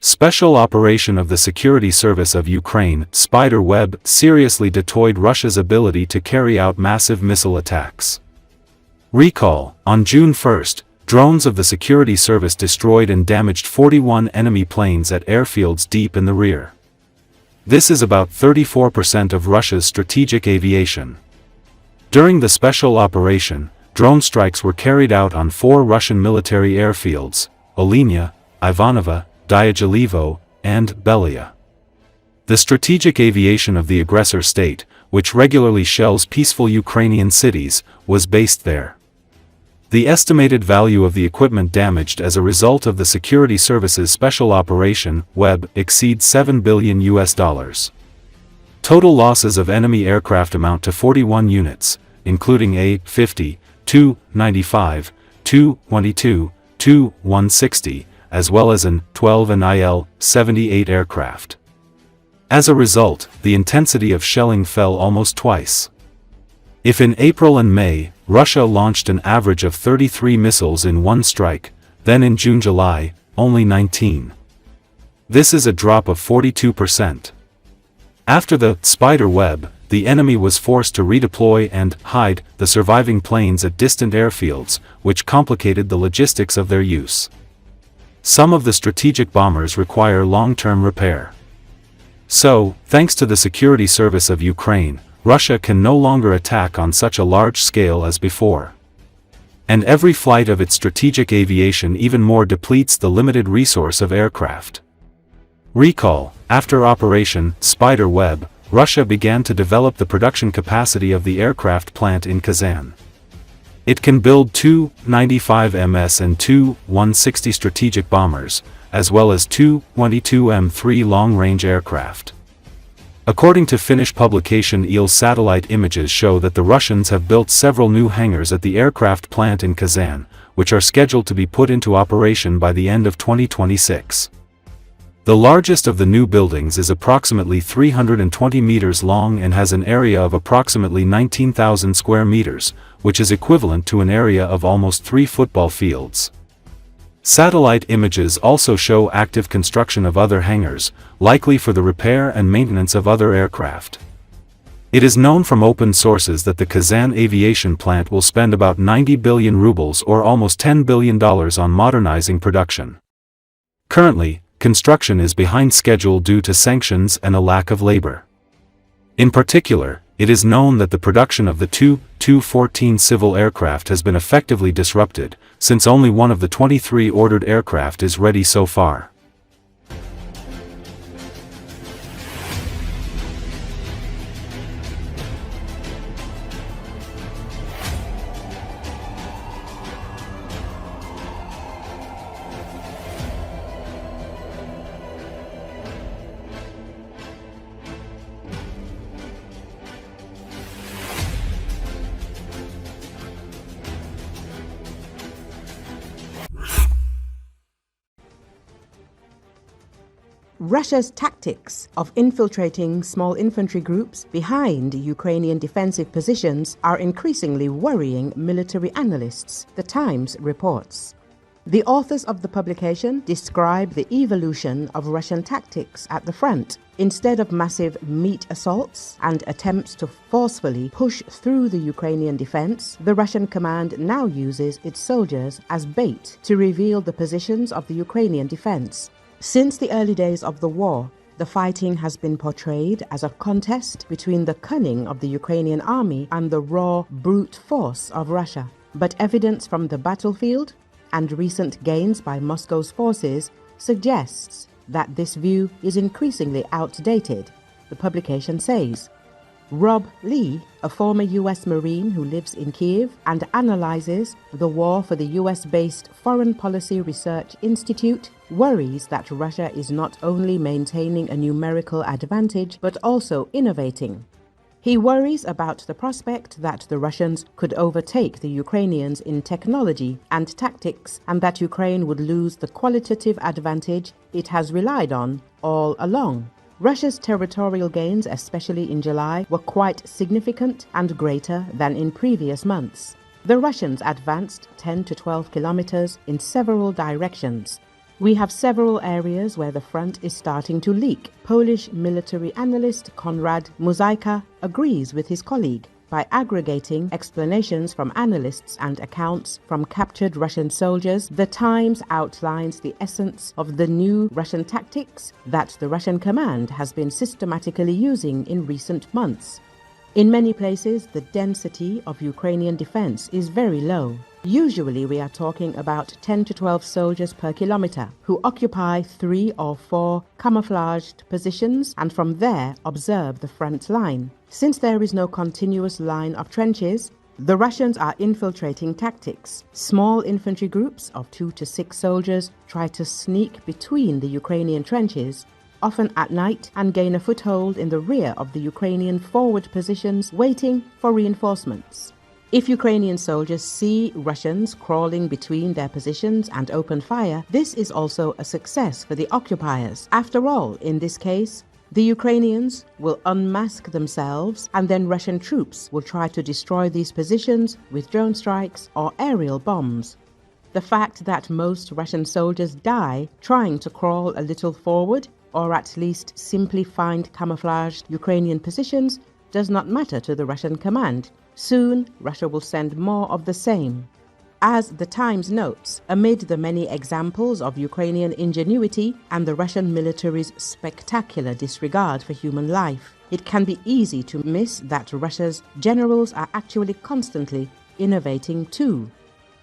Special operation of the Security Service of Ukraine, Spider Web, seriously destoyed Russia's ability to carry out massive missile attacks. Recall, on June 1, drones of the Security Service destroyed and damaged 41 enemy planes at airfields deep in the rear. This is about 34% of Russia's strategic aviation. During the special operation, drone strikes were carried out on 4 Russian military airfields, Olenya, Ivanovo, Dyagilevo, and Belaya. The strategic aviation of the aggressor state, which regularly shells peaceful Ukrainian cities, was based there. The estimated value of the equipment damaged as a result of the Security Service's special operation, Web, exceeds $7 billion. Total losses of enemy aircraft amount to 41 units, including A-50, Tu-95, Tu-22, Tu-160, as well as an Il-12 and Il-78 aircraft. As a result, the intensity of shelling fell almost twice. If in April and May, Russia launched an average of 33 missiles in one strike, then in June-July, only 19. This is a drop of 42%. After the spider web, the enemy was forced to redeploy and hide the surviving planes at distant airfields, which complicated the logistics of their use. Some of the strategic bombers require long-term repair. So, thanks to the Security Service of Ukraine, Russia can no longer attack on such a large scale as before. And every flight of its strategic aviation even more depletes the limited resource of aircraft. Recall, after Operation Spider Web, Russia began to develop the production capacity of the aircraft plant in Kherson. It can build Tu-95MS and Tu-160 strategic bombers, as well as Tu-22M3 long-range aircraft. According to Finnish publication IL, satellite images show that the Russians have built several new hangars at the aircraft plant in Kherson, which are scheduled to be put into operation by the end of 2026. The largest of the new buildings is approximately 320 meters long and has an area of approximately 19,000 square meters, which is equivalent to an area of almost 3 football fields. Satellite images also show active construction of other hangars, likely for the repair and maintenance of other aircraft. It is known from open sources that the Kherson aviation plant will spend about 90 billion rubles or almost $10 billion on modernizing production. Currently, construction is behind schedule due to sanctions and a lack of labor. In particular, it is known that the production of the Tu-14 civil aircraft has been effectively disrupted, since only one of the 23 ordered aircraft is ready so far. Russia's tactics of infiltrating small infantry groups behind Ukrainian defensive positions are increasingly worrying military analysts, The Times reports. The authors of the publication describe the evolution of Russian tactics at the front. Instead of massive meat assaults and attempts to forcefully push through the Ukrainian defense, the Russian command now uses its soldiers as bait to reveal the positions of the Ukrainian defense. Since the early days of the war, the fighting has been portrayed as a contest between the cunning of the Ukrainian army and the raw, brute force of Russia. But evidence from the battlefield and recent gains by Moscow's forces suggests that this view is increasingly outdated, the publication says. Rob Lee, a former U.S. Marine who lives in Kiev and analyzes the war for the U.S.-based Foreign Policy Research Institute, worries that Russia is not only maintaining a numerical advantage but also innovating. He worries about the prospect that the Russians could overtake the Ukrainians in technology and tactics, and that Ukraine would lose the qualitative advantage it has relied on all along. Russia's territorial gains, especially in July, were quite significant and greater than in previous months. The Russians advanced 10 to 12 kilometers in several directions. We have several areas where the front is starting to leak. Polish military analyst Konrad Muzyka agrees with his colleague. By aggregating explanations from analysts and accounts from captured Russian soldiers, The Times outlines the essence of the new Russian tactics that the Russian command has been systematically using in recent months. In many places, the density of Ukrainian defense is very low. Usually we are talking about 10 to 12 soldiers per kilometer who occupy 3 or 4 camouflaged positions and from there observe the front line. Since there is no continuous line of trenches, the Russians are infiltrating tactics. Small infantry groups of 2 to 6 soldiers try to sneak between the Ukrainian trenches, often at night, and gain a foothold in the rear of the Ukrainian forward positions, waiting for reinforcements. If Ukrainian soldiers see Russians crawling between their positions and open fire, this is also a success for the occupiers. After all, in this case, the Ukrainians will unmask themselves and then Russian troops will try to destroy these positions with drone strikes or aerial bombs. The fact that most Russian soldiers die trying to crawl a little forward or at least simply find camouflaged Ukrainian positions does not matter to the Russian command. Soon, Russia will send more of the same. As The Times notes, amid the many examples of Ukrainian ingenuity and the Russian military's spectacular disregard for human life, it can be easy to miss that Russia's generals are actually constantly innovating too.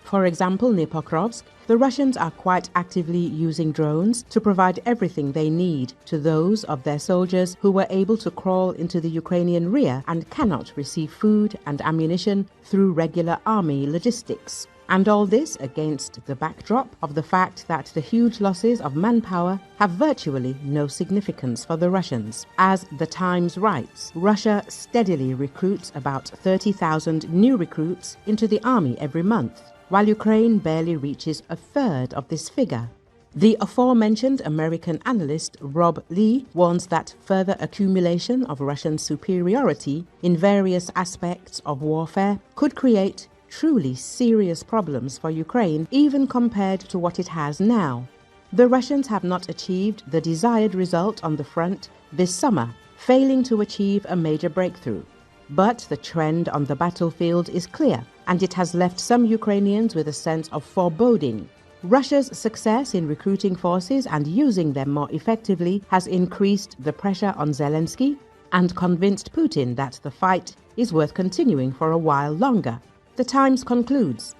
For example, near Pokrovsk, the Russians are quite actively using drones to provide everything they need to those of their soldiers who were able to crawl into the Ukrainian rear and cannot receive food and ammunition through regular army logistics. And all this against the backdrop of the fact that the huge losses of manpower have virtually no significance for the Russians. As The Times writes, Russia steadily recruits about 30,000 new recruits into the army every month, while Ukraine barely reaches a third of this figure. The aforementioned American analyst Rob Lee warns that further accumulation of Russian superiority in various aspects of warfare could create truly serious problems for Ukraine, even compared to what it has now. The Russians have not achieved the desired result on the front this summer, failing to achieve a major breakthrough. But the trend on the battlefield is clear, and it has left some Ukrainians with a sense of foreboding. Russia's success in recruiting forces and using them more effectively has increased the pressure on Zelensky and convinced Putin that the fight is worth continuing for a while longer. The Times concludes,